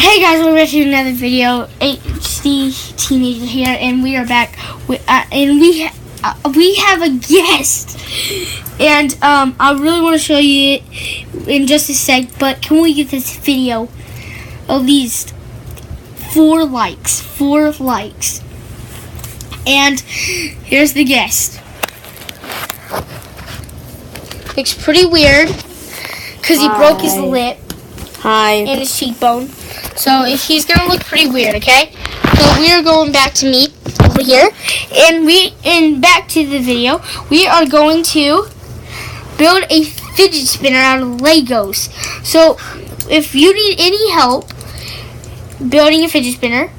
Hey guys, we're back to another video. HD Teenager here, and we are back. And we have a guest, and I really want to show you it in just a sec. But can we get this video at least 4 likes? 4 likes. And here's the guest. Looks pretty weird because he broke his lip. Hi. And his cheekbone. So he's gonna look pretty weird, okay? So we are going back to meet over here. And back to the video. We are going to build a fidget spinner out of Legos. So if you need any help building a fidget spinner,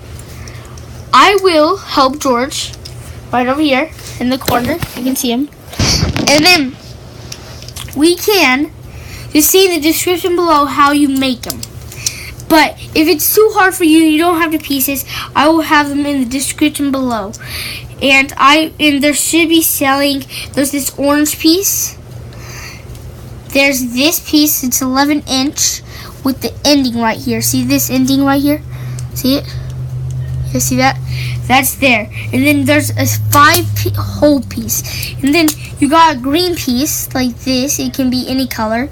I will help George right over here in the corner. You can see him. And then we can just see in the description below how you make them. But if it's too hard for you, you don't have the pieces, I will have them in the description below. And there should be selling, there's this orange piece. There's this piece, it's 11 inch with the ending right here. See this ending right here? See it? You see that? That's there. And then there's a 5-hole piece. And then you got a green piece like this. It can be any color.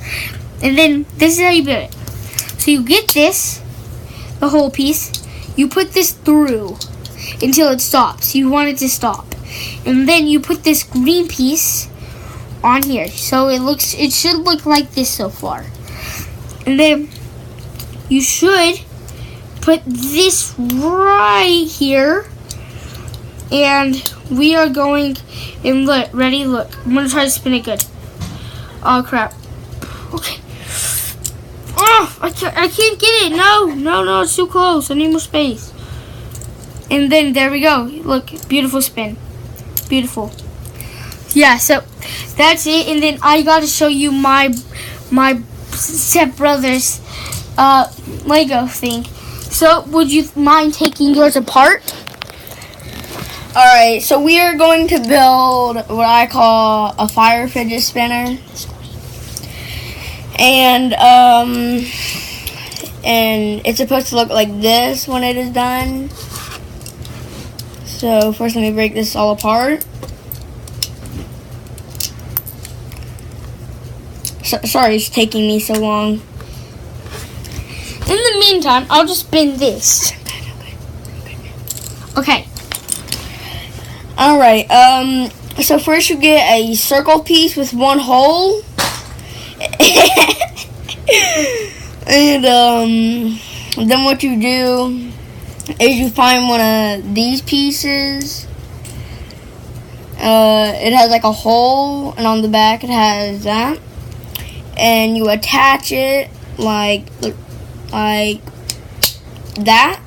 And then this is how you build it. So you get this, the whole piece. You put this through until it stops. You want it to stop. And then you put this green piece on here. So it should look like this so far. And then you should put this right here. And we are going, and look, ready, look. I'm going to try to spin it good. Oh, crap. Okay. Oh, I can't get it. No, it's too close. I need more space. And then there we go. Look, beautiful spin. Beautiful. Yeah, so that's it. And then I got to show you my stepbrother's Lego thing. So would you mind taking yours apart? Alright, so we are going to build what I call a fire fidget spinner. And it's supposed to look like this when it is done. So first let me break this all apart. Sorry it's taking me so long. In the meantime, I'll just spin this. Okay. Alright, so first you get a circle piece with 1 hole. And then what you do is you find one of these pieces. It has like a hole, and on the back it has that. And you attach it like that,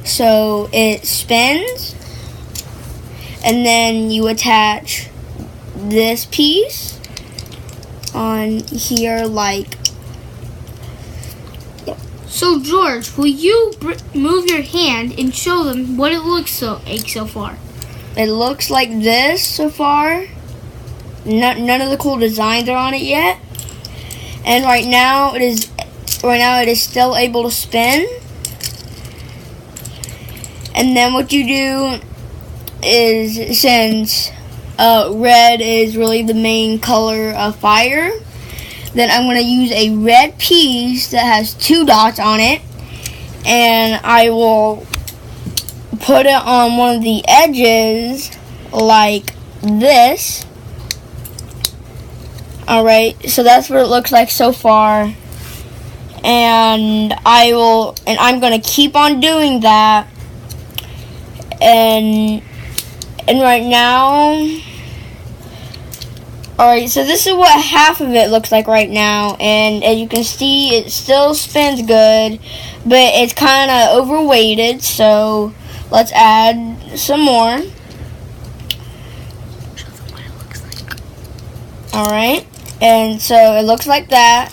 so it spins. And then you attach this piece on here like. So George, will you move your hand and show them what it looks like so far? It looks like this so far. None of the cool designs are on it yet. And right now it is still able to spin. And then what you do is, since red is really the main color of fire, then I'm going to use a red piece that has 2 dots on it, and I will put it on one of the edges like this. Alright, so that's what it looks like so far. And I'm going to keep on doing that. And right now, alright, so this is what half of it looks like right now, and as you can see, it still spins good, but it's kind of overweighted, so let's add some more. Show them what it looks like. Alright, and so it looks like that,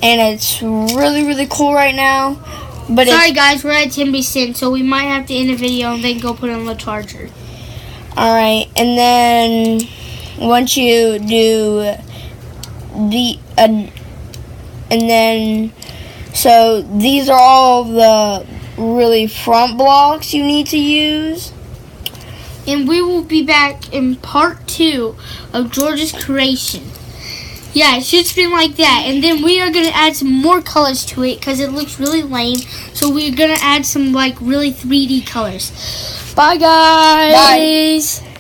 and it's really, really cool right now. But sorry guys, we're at 10%, so we might have to end the video and then go put on the charger. Alright, and then once you do and then So these are all the really front blocks you need to use. And we will be back in part 2 of George's creation. Yeah, it should spin like that. And then we are going to add some more colors to it because it looks really lame. So we're going to add some like really 3D colors. Bye, guys. Bye.